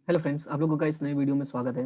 Hello friends, आप लोगों का इस नए वीडियो में स्वागत है।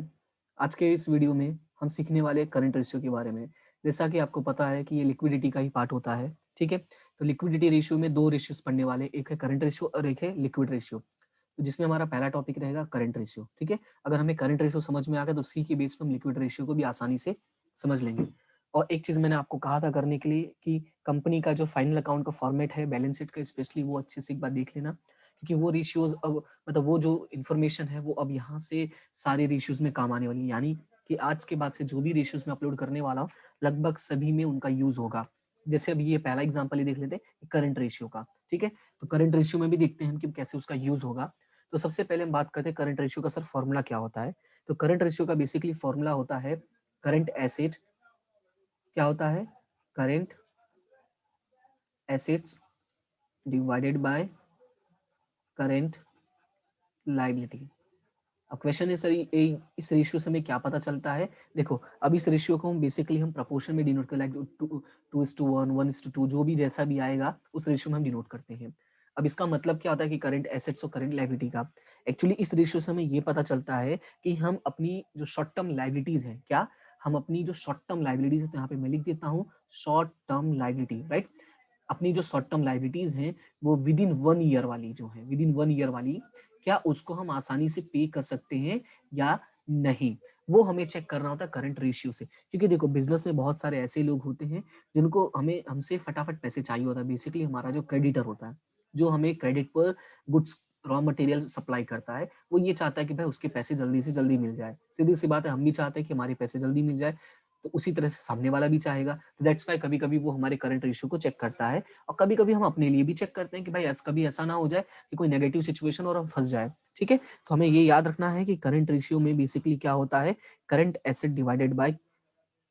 आज के इस वीडियो में हम सीखने वाले करंट रेशियो के बारे में। जैसा कि आपको पता है कि ये लिक्विडिटी का ही पार्ट होता है, ठीक है? तो लिक्विडिटी रेशियो में 2 रेशियोज पढ़ने वाले, एक है करंट रेशियो और एक है लिक्विड रेशियो। तो जिसमें हमारा पहला टॉपिक रहेगा करंट रेशियो, ठीक है? अगर हमें करंट रेशियो समझ में आ गया तो उसी के बेस पे हम लिक्विड रेशियो को भी आसानी से समझ लेंगे। और एक चीज़ मैंने आपको कहा था करने के लिए कि कंपनी का जो फाइनल अकाउंट का फॉर्मेट है, बैलेंस शीट का स्पेशली वो अच्छे से एक बार देख लेना, क्योंकि वो रेशियोज़ अब मतलब वो जो इन्फॉर्मेशन है वो अब यहाँ से सारे रेशियोज़ में काम आने वाली है। यानी कि आज के बाद से जो भी रेशियोज़ मैं अपलोड करने वाला हूँ, लगभग सभी में उनका यूज़ होगा। जैसे अभी ये पहला एग्जांपल ही देख लेते हैं करंट रेशियो का, ठीक है? तो करंट रेशियो में भी देखते हैं हम कि कैसे उसका यूज़ होगा। तो सबसे पहले हम बात करते हैं करंट रेशियो का। सर फॉर्मूला क्या होता है? तो करंट रेशियो का बेसिकली फॉर्मूला होता है करंट एसेट, क्या होता है? Current assets divided by current liability. अब क्वेश्चन है सर इस रेशियो से हमें क्या पता चलता है? देखो, अब इस रेशियो को हम बेसिकली हम प्रोपोर्शन में डिनोट कर, लाइक 2:1, 1:2, जो भी जैसा भी आएगा उस रेशियो में हम डिनोट करते हैं। अब इसका मतलब क्या होता है कि करंट एसेट्स और करंट लायबिलिटी का, एक्चुअली इस रेशियो से हमें ये पता चलता है कि हम अपनी जो शॉर्ट टर्म लायबिलिटीज है, क्या हम अपनी जो शॉर्ट टर्म लायबिलिटीज है, तो यहाँ पे मैं लिख देता हूँ शॉर्ट टर्म लायबिलिटी, राइट? अपनी जो शॉर्ट टर्म लायबिलिटीज हैं वो विद इन 1 ईयर वाली जो है, विद इन 1 ईयर वाली, क्या उसको हम आसानी से पे कर सकते हैं या नहीं, वो हमें चेक करना होता है करंट रेशियो से। क्योंकि देखो, बिजनेस में बहुत सारे ऐसे लोग होते हैं जिनको हमें हमसे फटाफट पैसे चाहिए होता है। बेसिकली हमारा जो क्रेडिटर होता है, जो हमें क्रेडिट पर गुड्स रॉ मटेरियल सप्लाई करता है, वो ये चाहता है कि भाई उसके पैसे जल्दी से जल्दी मिल जाए। सीधी सी बात है, हम भी चाहते हैं कि हमारे पैसे जल्दी मिल जाए, तो उसी तरह से सामने वाला भी चाहेगा। तो दैट्स वाई कभी कभी वो हमारे करंट रेशियो को चेक करता है, और कभी कभी हम अपने लिए भी चेक करते हैं कि भाई कभी ऐसा ना हो जाए कि कोई नेगेटिव सिचुएशन और हम फंस जाए, ठीक है? तो हमें ये याद रखना है कि करंट रेशियो में बेसिकली क्या होता है, current asset divided by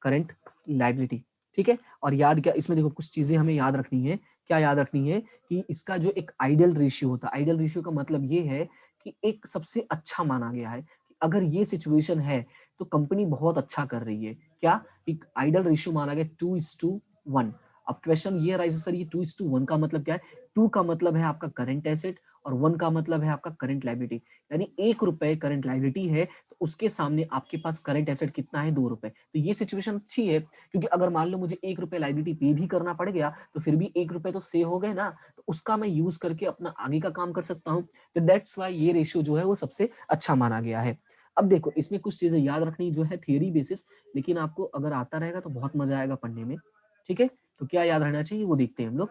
current liability, ठीक है? और याद क्या इसमें, देखो कुछ चीजें हमें याद रखनी है। क्या याद रखनी है? कि इसका जो एक आइडियल रेशियो होता है, आइडियल रेशियो का मतलब ये है कि एक सबसे अच्छा माना गया है कि अगर ये सिचुएशन है तो कंपनी बहुत अच्छा कर रही है। क्या? एक आइडियल रेशियो माना गया 2:1। अब क्वेश्चन ये राइज सर, ये 2:1 का मतलब क्या है? 2 का मतलब है आपका करंट एसेट और 1 का मतलब है आपका करंट लायबिलिटी। यानी 1 रुपए करंट लायबिलिटी है तो उसके सामने आपके पास करंट एसेट कितना है? 2 रुपए। तो ये सिचुएशन अच्छी है, क्योंकि अगर मान लो मुझे 1 रुपए लायबिलिटी पे भी करना पड़ गया तो फिर भी 1 रुपए तो सेव हो गए ना, तो उसका मैं यूज करके अपना आगे का काम कर सकता हूँ। तो दैट्स वाई ये रेशियो जो है वो सबसे अच्छा माना गया है। अब देखो, इसमें कुछ चीजें याद रखनी जो है थियरी बेसिस, लेकिन आपको अगर आता रहेगा तो बहुत मजा आएगा पढ़ने में, ठीक है? तो क्या याद रहना चाहिए वो देखते हैं हम लोग।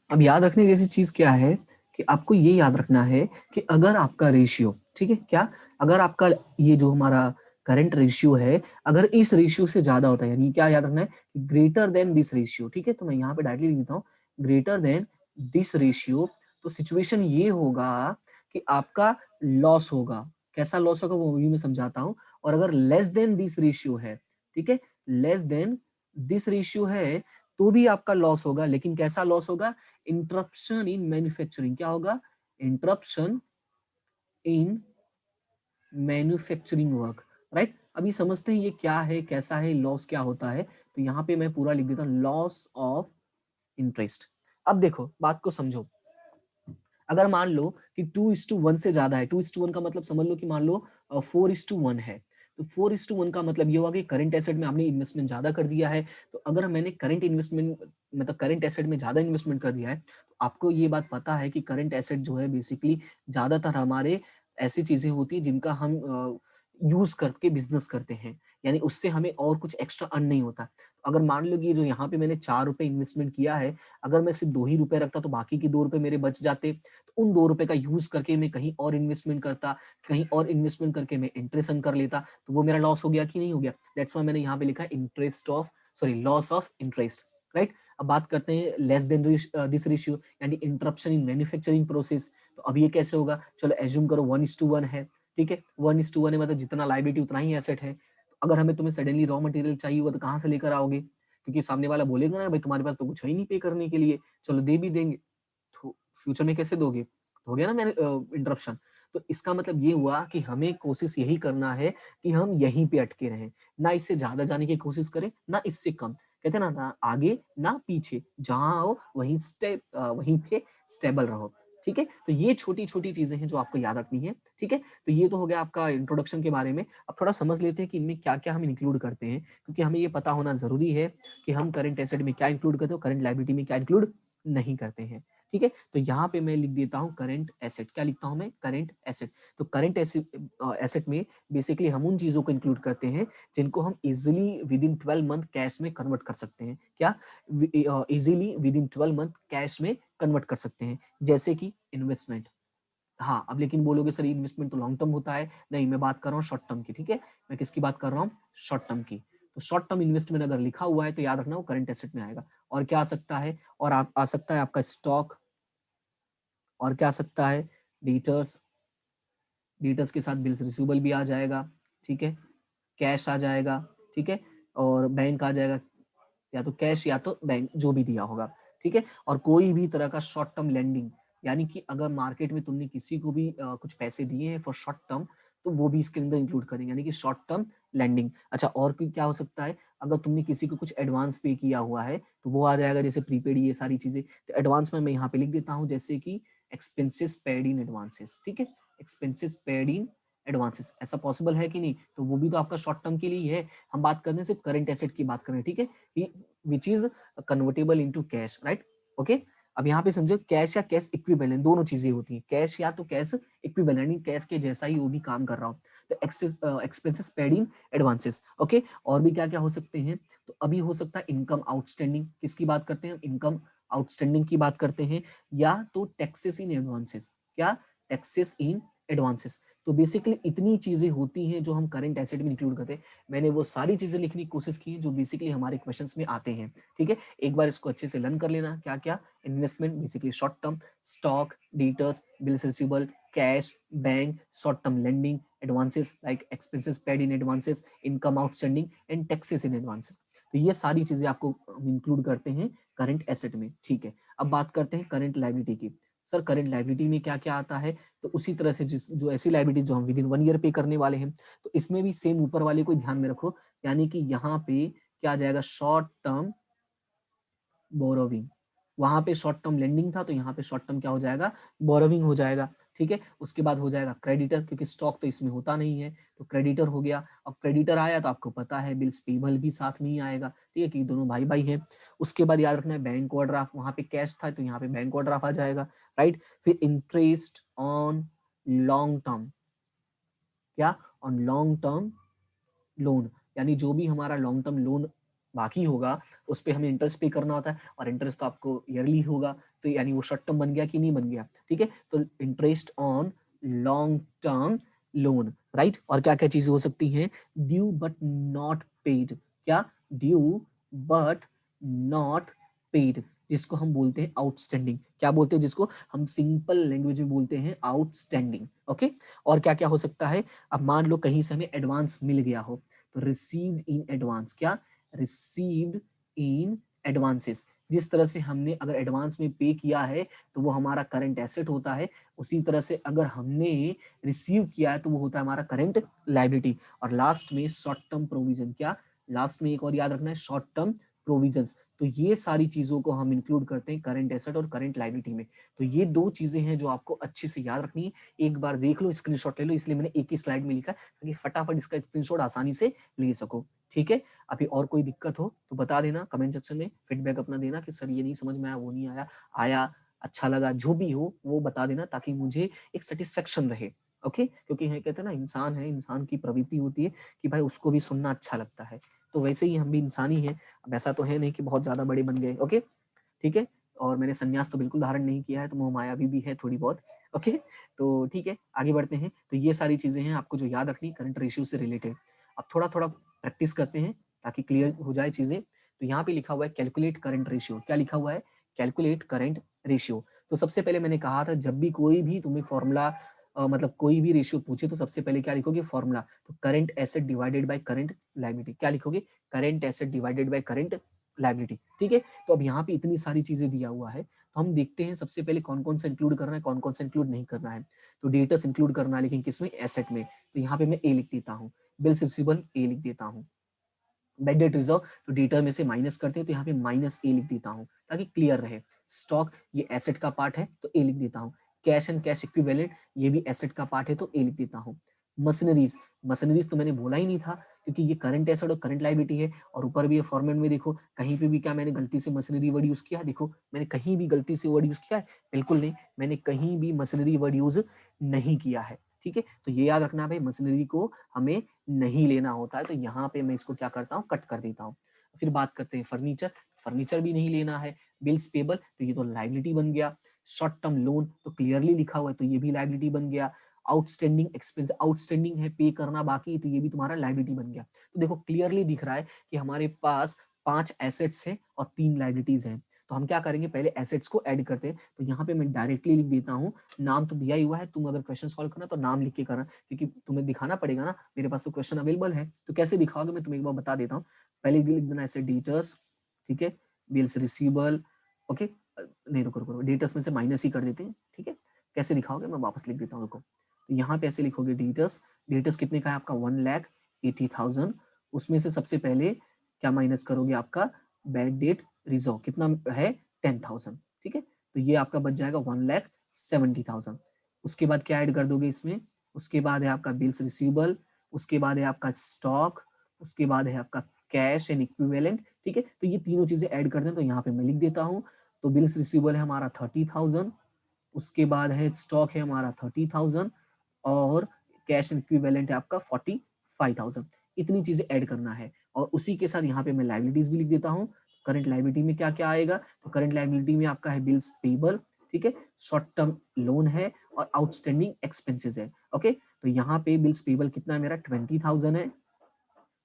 अब याद रखने जैसी चीज क्या है कि आपको ये याद रखना है कि अगर आपका रेशियो, ठीक है, क्या अगर आपका ये जो हमारा करंट रेशियो है, अगर इस रेशियो से ज्यादा होता है, यानी क्या याद रखना है कि ग्रेटर देन दिस रेशियो, ठीक है? तो मैं यहाँ पे डायरेक्टली लिखता हूँ ग्रेटर देन दिस रेशियो। तो सिचुएशन ये होगा कि आपका लॉस होगा। कैसा लॉस होगा वो भी मैं समझाता हूँ। और अगर लेस देन दिस रेशियो है, ठीक है, लेस देन दिस रेशियो है, तो भी आपका लॉस होगा। लेकिन कैसा लॉस होगा? Interruption in manufacturing. क्या होगा? Interruption in manufacturing work, right? अभी समझते हैं ये क्या है, कैसा है, लॉस क्या होता है। तो यहाँ पे मैं पूरा लिख देता हूँ लॉस ऑफ इंटरेस्ट। अब देखो बात को समझो। अगर मान लो कि 2:1 से ज्यादा है, 2:1 का मतलब समझ लो कि मान लो 4:1 है, तो 4:1 का मतलब ये हुआ कि करंट एसेट में आपने इन्वेस्टमेंट ज्यादा कर दिया है। तो अगर मैंने करंट इन्वेस्टमेंट मतलब करंट एसेट में ज्यादा इन्वेस्टमेंट कर दिया है, तो आपको ये बात पता है कि करंट एसेट जो है बेसिकली ज्यादातर हमारे ऐसी चीजें होती है जिनका हम यूज करके बिजनेस करते हैं, यानी उससे हमें और कुछ एक्स्ट्रा अर्न नहीं होता। तो अगर मान लो कि जो यहाँ पे मैंने 4 रुपए इन्वेस्टमेंट किया है, अगर मैं सिर्फ 2 ही रुपए रखता तो बाकी के 2 रुपए मेरे बच जाते। तो उन 2 रुपए का यूज करके मैं कहीं और इन्वेस्टमेंट करता, कहीं और इन्वेस्टमेंट करके मैं इंटरेस्ट अर्न कर लेता, तो वो मेरा लॉस हो गया कि नहीं हो गया? दैट्स वाई मैंने यहाँ पे लिखा interest of, sorry, loss of interest, right? अब बात करते हैं लेस देन दिस रेशियो, यानी इंटरप्शन इन मैन्युफैक्चरिंग प्रोसेस। तो अब ये कैसे होगा? चलो एज्यूम करो 1:1 है, ठीक है? 1:1 है मतलब जितना लायबिलिटी उतना ही एसेट है। तो अगर हमें तुम्हें सडनली रॉ मटेरियल चाहिए होगा तो कहाँ से लेकर आओगे? क्योंकि सामने वाला बोलेगा ना भाई तुम्हारे पास तो कुछ है ही नहीं पे करने के लिए, चलो दे भी देंगे। तो फ्यूचर में कैसे दोगे? तो हो गया ना मैंने इंटरप्शन। तो इसका मतलब ये हुआ कि हमें कोशिश यही करना है कि हम यहीं पे अटके रहें, ना इससे ज्यादा जाने की कोशिश करें ना इससे कम। कहते हैं ना, ना आगे ना पीछे, जहां आओ वहीं पे स्टेबल रहो। ठीक है, तो ये छोटी छोटी चीजें हैं जो आपको याद रखनी है। ठीक है, तो ये तो हो गया आपका इंट्रोडक्शन के बारे में। अब थोड़ा समझ लेते हैं कि इनमें क्या क्या हम इंक्लूड करते हैं, क्योंकि हमें ये पता होना जरूरी है कि हम करंट एसेट में क्या इंक्लूड करते हैं, करंट लायबिलिटी में क्या इंक्लूड नहीं करते हैं। ठीक है, तो यहाँ पे मैं लिख देता हूँ करंट एसेट। क्या लिखता हूँ मैं? Current asset. तो करंट एसेट में बेसिकली हम उन चीजों को इंक्लूड करते हैं जिनको हम easily with in 12 month cash में कन्वर्ट कर सकते हैं। क्या? Easily with in 12 month cash में कन्वर्ट कर सकते हैं, जैसे कि इन्वेस्टमेंट। हाँ, अब लेकिन बोलोगे सर इन्वेस्टमेंट तो लॉन्ग टर्म होता है। नहीं, मैं बात कर रहा हूँ शॉर्ट टर्म की। ठीक है, मैं किसकी बात कर रहा हूँ? शॉर्ट टर्म की। तो शॉर्ट टर्म इन्वेस्टमेंट अगर लिखा हुआ है तो याद रखना वो करंट एसेट में आएगा। और क्या आ सकता है? और आ सकता है आपका स्टॉक, और क्या आ सकता है? डेटर्स। डेटर्स के साथ बिल्स रिसीवेबल भी आ जाएगा। ठीक है, कैश आ जाएगा। ठीक है, और बैंक आ जाएगा, या तो कैश या तो बैंक, जो भी दिया होगा। ठीक है, और कोई भी तरह का शॉर्ट टर्म लेंडिंग, यानी कि अगर मार्केट में तुमने किसी को भी कुछ पैसे दिए हैं फॉर शॉर्ट टर्म, तो वो भी इसके अंदर इंक्लूड करेंगे, यानी कि शॉर्ट टर्म लेंडिंग। अच्छा, और क्या हो सकता है? अगर तुमने किसी को कुछ एडवांस पे किया हुआ है तो वो आ जाएगा, जैसे प्रीपेड, ये सारी चीजें। तो एडवांस में मैं यहाँ पे लिख देता हूँ जैसे कि एक्सपेंसेस पेड इन एडवांसेस। ठीक है, एक्सपेंसेस पेड इन एडवांसेस, ऐसा पॉसिबल है कि नहीं? तो वो भी तो आपका शॉर्ट टर्म के लिए ही है। हम बात करने से करंट एसेट की बात कर रहे हैं। ठीक है, which is convertible into cash, right? Okay, अब यहाँ पे समझो कैश या कैश इक्विवेलेंट दोनों चीजें होती हैं। कैश या तो कैश इक्विवेलेंट, कैश के जैसा ही वो भी काम कर रहा हो। तो expenses paid in advances. Okay, और भी क्या क्या हो सकते हैं? तो अभी हो सकता है इनकम आउटस्टैंडिंग। किसकी बात करते हैं? इनकम आउटस्टैंडिंग की बात करते हैं। या तो टैक्सेस इन एडवांसेस। क्या? टैक्सेस इन एडवांसेस। तो बेसिकली इतनी चीजें होती हैं जो हम करंट एसेट में इंक्लूड करते हैं। मैंने वो सारी चीजें लिखने की कोशिश की जो बेसिकली हमारे क्वेश्चंस में आते हैं। ठीक है, एक बार इसको अच्छे से लर्न कर लेना। क्या क्या? Investment basically short term, stock, debtors, bills receivable, cash, bank, short term lending, advances like expenses paid in advances, income outstanding and taxes in advances. तो ये सारी चीजें आपको इंक्लूड करते हैं करंट एसेट में। ठीक है, अब बात करते हैं करंट लायबिलिटी की। सर करंट लायबिलिटी में क्या क्या आता है? तो उसी तरह से जो ऐसी लायबिलिटी जो हम विद इन 1 ईयर पे करने वाले हैं, तो इसमें भी सेम ऊपर वाले को ध्यान में रखो, यानी कि यहाँ पे क्या आ जाएगा? Short term borrowing. वहां पे शॉर्ट टर्म लेंडिंग था, तो यहाँ पे शॉर्ट टर्म क्या हो जाएगा? बोरोविंग हो जाएगा। ठीक है, उसके बाद हो जाएगा क्रेडिटर, क्योंकि स्टॉक तो इसमें होता नहीं है, तो क्रेडिटर हो गया। अब क्रेडिटर आया तो आपको पता है बिल्स पेबल भी साथ में ही आएगा। ठीक है, कि दोनों भाई भाई हैं। उसके बाद याद रखना है बैंक ओवरड्राफ्ट, वहां पे कैश था तो यहाँ पे बैंक ओवरड्राफ्ट आ जाएगा, राइट? फिर इंटरेस्ट ऑन लॉन्ग टर्म। क्या? ऑन लॉन्ग टर्म लोन, यानी जो भी हमारा लॉन्ग टर्म लोन बाकी होगा उस पर हमें इंटरेस्ट पे करना होता है, और इंटरेस्ट तो आपको ईयरली होगा, तो यानी वो शॉर्ट टर्म बन गया कि नहीं बन गया? ठीक है, तो interest on long term loan, right? और क्या क्या चीजें हो सकती हैं? Due but not paid. क्या? ड्यू बट नॉट पेड, जिसको हम बोलते हैं आउटस्टैंडिंग। क्या बोलते हैं जिसको? हम सिंपल लैंग्वेज में बोलते हैं आउटस्टैंडिंग। ओके, और क्या क्या हो सकता है? अब मान लो कहीं से हमें एडवांस मिल गया हो, तो रिसीव्ड इन एडवांस। क्या? Received in advances. जिस तरह से हमने अगर एडवांस में पे किया है तो वो हमारा करंट एसेट होता है, उसी तरह से अगर हमने रिसीव किया है तो वो होता है हमारा करंट लायबिलिटी। और लास्ट में शॉर्ट टर्म प्रोविजन। क्या? लास्ट में एक और याद रखना है, शॉर्ट टर्म प्रोविजंस। तो ये सारी चीजों को हम इंक्लूड करते हैं करंट एसेट और करंट लायबिलिटी में। तो ये दो चीजें हैं जो आपको अच्छे से याद रखनी है। एक बार देख लो, स्क्रीनशॉट ले लो, इसलिए मैंने एक ही स्लाइड में लिखा है ताकि फटाफट इसका स्क्रीनशॉट आसानी से ले सको। ठीक है, अभी और कोई दिक्कत हो तो बता देना कमेंट सेक्शन में, फीडबैक अपना देना कि सर ये नहीं समझ में आया, वो नहीं आया, आया, अच्छा लगा, जो भी हो वो बता देना ताकि मुझे एक सेटिस्फेक्शन रहे। ओके, क्योंकि कहते हैं ना, इंसान है, इंसान की प्रवृत्ति होती है कि भाई उसको भी सुनना अच्छा लगता है। तो वैसे ही हम भी इंसान ही हैं। अब ऐसा तो है नहीं कि बहुत ज्यादा बड़े बन गए। ओके, ठीक है, और मैंने संन्यास तो बिल्कुल धारण नहीं किया है, तो मोह माया भी है थोड़ी बहुत। ओके, तो ठीक है, आगे बढ़ते हैं। तो ये सारी चीजें हैं आपको जो याद रखनी करंट रेशियो से रिलेटेड। अब थोड़ा थोड़ा प्रैक्टिस करते हैं ताकि क्लियर हो जाए चीजें। तो यहाँ पे लिखा हुआ है कैलकुलेट करंट रेशियो। क्या लिखा हुआ है? Calculate current ratio. तो सबसे पहले मैंने कहा था जब भी कोई भी तुम्हें फॉर्मूला मतलब कोई भी रेशियो पूछे तो सबसे पहले क्या लिखोगे? फॉर्मूला। तो current asset divided by current liability. क्या लिखोगे? Current asset divided by current liability. ठीक है, तो अब यहाँ पे इतनी सारी चीजें दिया हुआ है, तो हम देखते हैं सबसे पहले कौन कौन सा इंक्लूड करना है, कौन कौन सा इंक्लूड नहीं करना है। तो डेटर्स इंक्लूड करना है, लेकिन किसमें? एसेट में। तो यहाँ पे मैं ए लिख देता हूँ, बिल्स रिसीवेबल ए लिख देता हूँ, बैड डेट रिजर्व तो डेटर में से माइनस करते हैं, तो यहाँ पे माइनस ए लिख देता हूँ ताकि क्लियर रहे। स्टॉक ये एसेट का पार्ट है तो ए लिख देता हूँ। कैश एंड कैश इक्विवेलेंट ये भी एसेट का पार्ट है तो ए लिख देता हूँ। मशीनरीज, मशीनरीज तो मैंने बोला ही नहीं था क्योंकि ये करंट एसेट और करंट लायबिलिटी है। और ऊपर भी ये फॉर्मेट में देखो कहीं पे भी क्या मैंने गलती से मशीनरी वर्ड यूज किया, देखो मैंने कहीं भी गलती से वर्ड यूज किया है? बिल्कुल नहीं, मैंने कहीं भी मशीनरी वर्ड यूज नहीं किया है। ठीक है, तो ये याद रखना भाई, मशीनरी को हमें नहीं लेना होता है। तो यहाँ पे मैं इसको क्या करता हूँ, कट कर देता हूँ। फिर बात करते हैं फर्नीचर, फर्नीचर भी नहीं लेना है। बिल्स पेबल तो ये तो लाइबिलिटी बन गया। शॉर्ट टर्म लोन तो क्लियरली लिखा हुआ है तो ये भी लाइबिलिटी बन गया। आउटस्टैंडिंग एक्सपेंस, आउटस्टैंडिंग है, पे करना बाकी, तो ये भी तुम्हारा लाइबिलिटी बन गया। तो देखो क्लियरली दिख रहा है कि हमारे पास 5 एसेट्स हैं और 3 लाइबिलिटीज हैं। तो हम क्या करेंगे, पहले एसेट्स को ऐड करते हैं। तो यहाँ पे मैं डायरेक्टली लिख देता हूँ, नाम तो दिया ही हुआ है, तुम अगर क्वेश्चन सॉल्व करना तो नाम लिख के करना, क्योंकि तुम्हें दिखाना पड़ेगा ना, मेरे पास तो क्वेश्चन अवेलेबल है। तो कैसे दिखाओगे मैं तुम्हें एक बार बता देता हूँ। पहले लिख देना एसेट डेटर्स, ठीक है, बिल्स रिसीवेबल, ओके, नहीं रुको रुको, डेटर्स में से माइनस ही कर देते हैं, ठीक है। कैसे दिखाओगे मैं वापस लिख देता हूँ, रुको। तो यहाँ पे ऐसे लिखोगे डेटर्स, डेटर्स कितने का है आपका 1,80,000, उसमें से सबसे पहले क्या माइनस करोगे, आपका बैड डेट रिजर्व कितना है 10,000, ठीक है। तो ये आपका बच जाएगा 1,70,000। उसके बाद क्या ऐड कर दोगे इसमें, उसके बाद है आपका बिल्स रिसीवेबल, उसके बाद है आपका स्टॉक, उसके बाद है आपका कैश एंड इक्विवेलेंट, ठीक है। तो ये तीनों चीजें ऐड कर दें, तो यहाँ पे मैं लिख देता हूँ। तो बिल्स रिसीवेबल है हमारा 30,000, उसके बाद है स्टॉक है हमारा 30,000 और कैश इक्विवेलेंट है आपका 45,000। इतनी चीजें ऐड करना है और उसी के साथ यहाँ पे मैं लाइबिलिटीज भी लिख देता हूँ। करंट लाइबिलिटी में क्या क्या आएगा, तो करंट लाइबिलिटी में आपका है बिल्स पेबल, ठीक है, शॉर्ट टर्म लोन है और आउटस्टैंडिंग एक्सपेंसेस है, ओके। तो यहाँ पे बिल्स पेबल कितना है मेरा 20,000 है,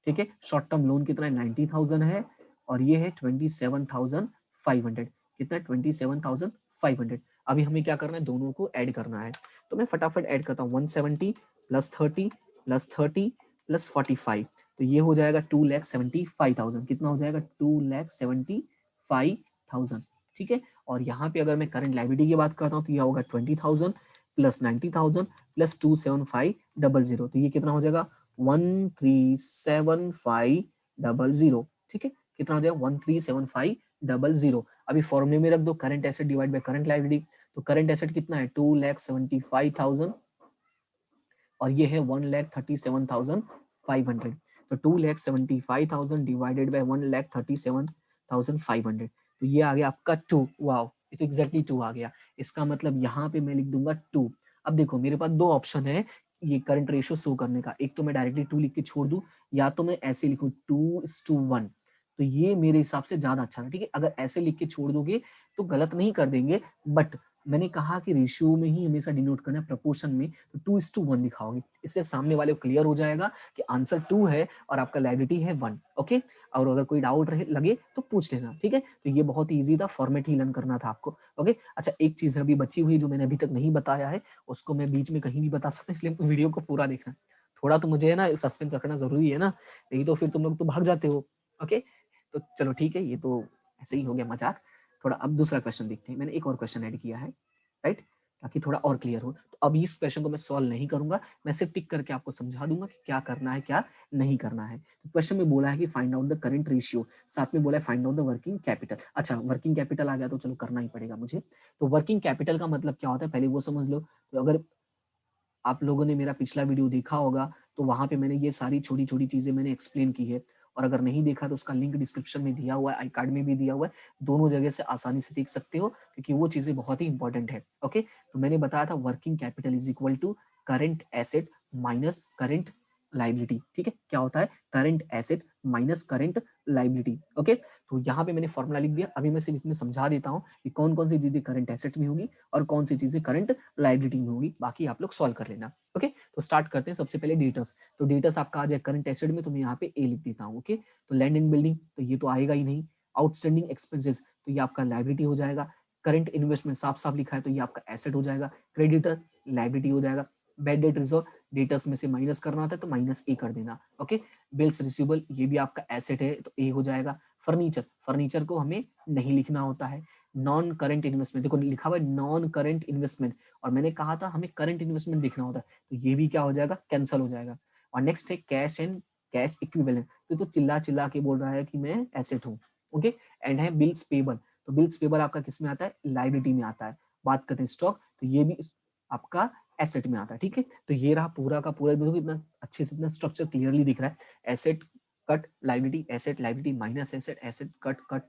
ठीक है। शॉर्ट टर्म लोन कितना है 90,000 है और ये है 27,500, कितना 27,500। अभी हमें क्या करना है, दोनों को ऐड करना है। तो मैं फटाफट ऐड करता हूँ, 170 प्लस 30 प्लस 30 प्लस 45, तो ये हो जाएगा 2,75,000। कितना हो जाएगा 2,75,000, ठीक है। और यहाँ पे अगर मैं करंट लायबिलिटी की बात करता हूँ तो यह होगा 20,000 प्लस 90,000 प्लस 2,75,000, तो ये कितना हो जाएगा 1,37,500, ठीक है। कितना हो जाएगा 1,37,500। अभी फॉर्मूले में रख दो, current asset divide by current liability. तो करंट एसेट कितना है 2,75,000 और ये है 1,37,500। तो 2,75,000 डिवाइडेड बाय 1,37,500, तो ये आ गया आपका 2। वाओ, ये तो एग्जैक्टली 2 आ गया। इसका मतलब यहाँ पे मैं लिख दूंगा 2। अब देखो मेरे पास दो ऑप्शन है ये करंट रेशियो शो करने का, एक तो मैं डायरेक्टली 2 लिख के छोड़ दूं या तो मैं ऐसे लिखूं 2:1। तो ये मेरे हिसाब से ज्यादा अच्छा है, ठीक है। अगर ऐसे लिख के छोड़ दोगे तो गलत नहीं कर देंगे, बट मैंने कहा कि रेशियो में ही हमेशा डिनोट करना है, प्रपोर्शन में, तो 2:1 दिखाओगे। इससे सामने वाले को क्लियर हो जाएगा कि आंसर 2 है और आपका लायबिलिटी है 1, ओके। और अगर कोई डाउट लगे तो पूछ लेना, ठीक है। तो ये बहुत ही ईजी था, फॉर्मेट ही लर्न करना था आपको, ओके। अच्छा एक चीज अभी बची हुई जो मैंने अभी तक नहीं बताया है, उसको मैं बीच में कहीं भी बता सकता हूँ, इसलिए वीडियो को पूरा देखना। थोड़ा तो मुझे है ना सस्पेंस रखना जरूरी है ना, नहीं तो फिर तुम लोग तो भाग जाते हो, ओके। तो चलो ठीक है, ये तो ऐसे ही हो गया मजाक। थोड़ा अब दूसरा क्वेश्चन देखते हैं, मैंने एक और क्वेश्चन ऐड किया है, राइट, ताकि थोड़ा और क्लियर हो। तो अब इस क्वेश्चन को मैं सॉल्व नहीं करूंगा, मैं सिर्फ टिक करके आपको समझा दूंगा कि क्या करना है क्या नहीं करना है। तो क्वेश्चन में बोला है कि find out the current ratio, साथ में बोला है find out the working capital. अच्छा वर्किंग कैपिटल आ गया तो चलो करना ही पड़ेगा मुझे। तो वर्किंग कैपिटल का मतलब क्या होता है पहले वो समझ लो। तो अगर आप लोगों ने मेरा पिछला वीडियो देखा होगा तो वहां पे मैंने ये सारी छोटी छोटी चीजें मैंने एक्सप्लेन की है, और अगर नहीं देखा तो उसका लिंक डिस्क्रिप्शन में दिया हुआ है, आई कार्ड में भी दिया हुआ है, दोनों जगह से आसानी से देख सकते हो क्योंकि वो चीजें बहुत ही इंपॉर्टेंट है, ओके। तो मैंने बताया था working capital is equal to current asset minus current liability, ठीक है। क्या होता है current asset minus current liability, okay. तो यहाँ पे मैंने फॉर्मूला लिख दिया, अभी मैं सिर्फ इसमें समझा देता हूँ कि कौन कौन सी चीजें करंट एसेट में होगी और कौन सी चीजें करंट लाइबिलिटी में होगी, बाकी आप लोग सॉल्व कर लेना, ओके। तो स्टार्ट करते हैं, सबसे पहले डेटर्स। तो डेटर्स आपका आ जाए करंट एसेट में, तो मैं यहाँ पे ए लिख देता हूँ, ओके। तो लैंड एंड बिल्डिंग तो ये तो आएगा ही नहीं। आउटस्टैंडिंग एक्सपेंसेस तो ये आपका लाइबिलिटी हो जाएगा। करंट इन्वेस्टमेंट साफ साफ लिखा है तो ये आपका एसेट हो जाएगा। क्रेडिटर लाइबिलिटी हो जाएगा। बैड डेट रिजर्व डेटर्स में से माइनस करना होता है तो माइनस ए कर देना, ओके। बिल्स रिसीवेबल ये भी आपका एसेट है तो ए हो जाएगा। फर्नीचर, फर्नीचर को हमें नहीं लिखना होता है। नॉन करंट इन्वेस्टमेंट, देखो लिखा हुआ है नॉन करंट इन्वेस्टमेंट, और मैंने कहा था हमें करंट इन्वेस्टमेंट देखना होता है, तो ये भी क्या हो जाएगा कैंसिल हो जाएगा। और नेक्स्ट है कैश एंड कैश इक्विवेलेंट, तो चिल्ला चिल्ला के बोल रहा है कि मैं एसेट हूँ, ओके। एंड है बिल्स पेबल, तो बिल्स पेबल आपका किस में आता है लाइबिलिटी में आता है। बात करते हैं स्टॉक, तो ये भी आपका एसेट में आता है, ठीक है। तो ये रहा पूरा का पूरा, देखो इतना अच्छे से इतना स्ट्रक्चर क्लियरली दिख रहा है, asset cut liability, asset liability minus asset, asset cut cut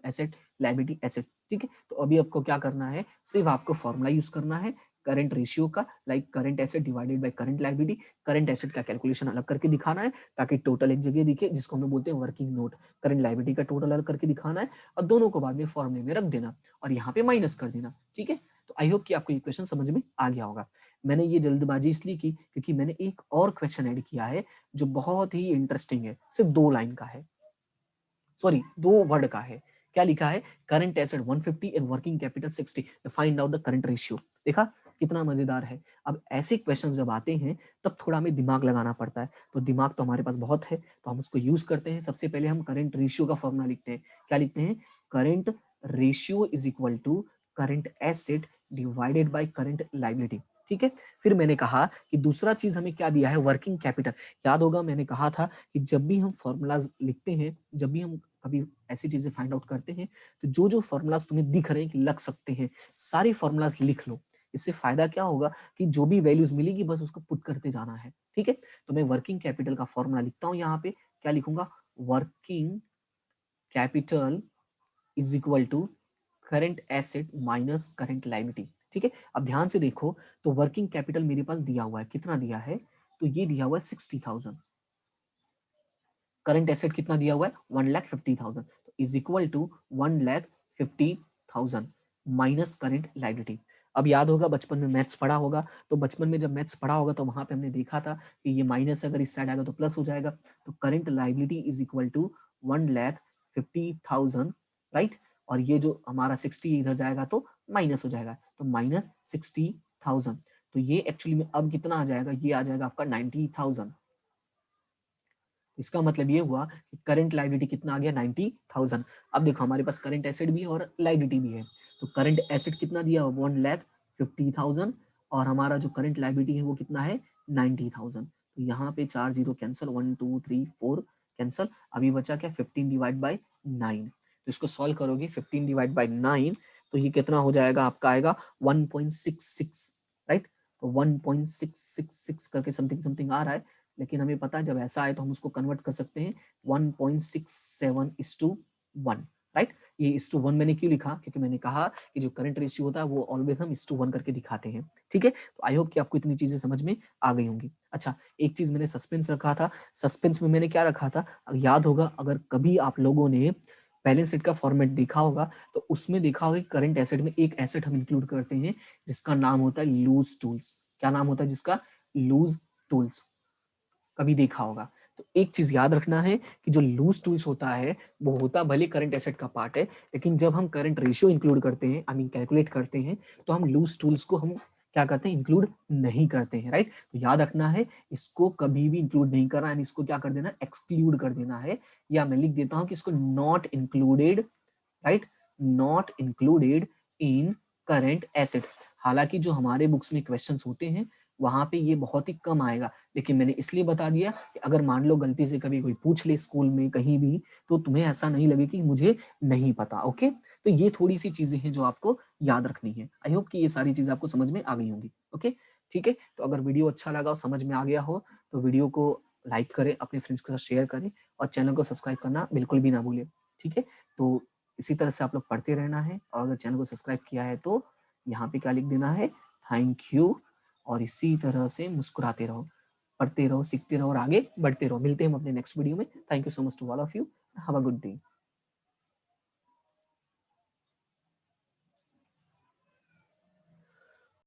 asset liability asset, ठीक है। तो अभी आपको क्या करना है, सिर्फ आपको फॉर्मूला यूज करना है करंट रेशियो का, like current asset divided by current liability. Current asset का कैलकुलेशन अलग करके दिखाना है ताकि टोटल एक जगह दिखे, जिसको हम लोग बोलते हैं वर्किंग नोट। करंट लायबिलिटी का टोटल अलग करके दिखाना है और दोनों को बाद में फॉर्मूले में रख देना और यहाँ पे माइनस कर देना, ठीक है। तो आई होप कि आपको ये क्वेश्चन समझ में आ गया होगा। मैंने ये जल्दबाजी इसलिए की क्योंकि मैंने एक और क्वेश्चन ऐड किया है जो बहुत ही इंटरेस्टिंग है, सिर्फ 2 लाइन का है, सॉरी 2 वर्ड का है। क्या लिखा है, current asset 150 and working capital 60, find out the current ratio. देखा कितना मजेदार है। अब ऐसे क्वेश्चन जब आते हैं तब थोड़ा हमें दिमाग लगाना पड़ता है, तो दिमाग तो हमारे पास बहुत है तो हम उसको यूज करते हैं। सबसे पहले हम करंट रेशियो का फॉर्मूला लिखते हैं। क्या लिखते हैं, current ratio is equal to current asset divided by current liability, ठीक है। फिर मैंने कहा कि दूसरा चीज हमें क्या दिया है, वर्किंग कैपिटल। याद होगा मैंने कहा था कि जब भी हम फॉर्मूलाज लिखते हैं, जब भी हम कभी ऐसी चीजें फाइंड आउट करते हैं, तो जो जो फॉर्मूलाज तुम्हें दिख रहे हैं कि लग सकते हैं, सारे फॉर्मूलाज लिख लो। इससे फायदा क्या होगा कि जो भी वैल्यूज मिलेगी बस उसको पुट करते जाना है, ठीक है। तो मैं वर्किंग कैपिटल का फॉर्मूला लिखता हूं यहाँ पे। क्या लिखूंगा, working capital is equal to current asset minus current liability, ठीक है। अब ध्यान से देखो, तो वर्किंग कैपिटल मेरे पास दिया हुआ है, कितना दिया है, तो ये दिया हुआ है 60,000। करंट एसेट कितना दिया हुआ है, 1,50,000, तो is equal to 1,50,000 minus current liability. अब याद होगा बचपन में मैथ्स पढ़ा होगा, तो बचपन में जब मैथ्स पढ़ा होगा तो वहां पे हमने देखा था कि ये माइनस अगर इस साइड आएगा तो प्लस हो जाएगा। तो current liability is equal to 1,50,000, right. और ये जो हमारा 60 इधर जाएगा तो माइनस हो जाएगा, तो माइनस 60,000। तो ये एक्चुअली में अब कितना आ जाएगा, ये आ जाएगा आपका 90,000। इसका मतलब ये हुआ कि करंट लायबिलिटी कितना आ गया, 90,000। अब देखो हमारे पास करंट एसेट भी है और लायबिलिटी भी है, तो करंट एसेट कितना दिया, 1,50,000, और हमारा जो करंट लायबिलिटी है वो कितना है, 90,000। तो यहाँ पे 4 जीरो कैंसिल, 1 2 3 4 कैंसिल। अभी बचा क्या, 15 डिवाइड बाई 9। तो इसको सॉल्व करोगे 15 डिवाइड बाई 9, तो ये कितना हो जाएगा, आपका आएगा 1.66, राइट। तो 1.666 करके समथिंग समथिंग आ रहा है, लेकिन हमें पता है जब ऐसा आए तो हम उसको कन्वर्ट कर सकते हैं 1.67:1, राइट। ये 1:1 मैंने क्यों लिखा, क्योंकि मैंने कहा कि जो करंट रेशियो होता है वो ऑलवेज हम 1:1 करके दिखाते हैं, ठीक है। तो आई होप कि आपको इतनी चीजें समझ में आ गई होंगी। अच्छा, एक चीज मैंने सस्पेंस रखा था, सस्पेंस में मैंने क्या रखा था, याद होगा अगर कभी आप लोगों ने बैलेंस शीट का फॉर्मेट देखा होगा तो उसमें देखा होगा कि करंट एसेट में एक एसेट हम इंक्लूड करते हैं जिसका नाम होता है लूज टूल्स। क्या नाम होता है जिसका, लूज टूल्स, कभी देखा होगा। तो एक चीज याद रखना है कि जो लूज टूल्स होता है वो होता भले करंट एसेट का पार्ट है, लेकिन जब हम करंट रेशियो इंक्लूड करते हैं, आई मीन कैलकुलेट करते हैं, तो हम लूज टूल्स को हम क्या करते हैं, इंक्लूड नहीं करते हैं, राइट। तो याद रखना है इसको कभी भी इंक्लूड नहीं करना है, इसको क्या कर देना, एक्सक्लूड कर देना है, या मैं लिख देता हूं कि इसको not included, right, not included in current asset. हालांकि जो हमारे बुक्स में क्वेश्चंस होते हैं वहां पे ये बहुत ही कम आएगा, लेकिन मैंने इसलिए बता दिया कि अगर मान लो गलती से कभी कोई पूछ ले स्कूल में कहीं भी, तो तुम्हें ऐसा नहीं लगे कि मुझे नहीं पता, ओके। तो ये थोड़ी सी चीजें हैं जो आपको याद रखनी है। आई होप कि ये सारी चीजें आपको समझ में आ गई होंगी, ओके, ठीक है। तो अगर वीडियो अच्छा लगा और समझ में आ गया हो तो वीडियो को लाइक करें, अपने फ्रेंड्स के साथ शेयर करें और चैनल को सब्सक्राइब करना बिल्कुल भी ना भूलें, ठीक है। तो इसी तरह से आप लोग पढ़ते रहना है, और अगर चैनल को सब्सक्राइब किया है तो यहाँ पे क्या लिख देना है, थैंक यू। और इसी तरह से मुस्कुराते रहो, पढ़ते रहो, सीखते रहो और आगे बढ़ते रहो। मिलते हैं हम अपने नेक्स्ट वीडियो में। Thank you so much to all of you, have a good day.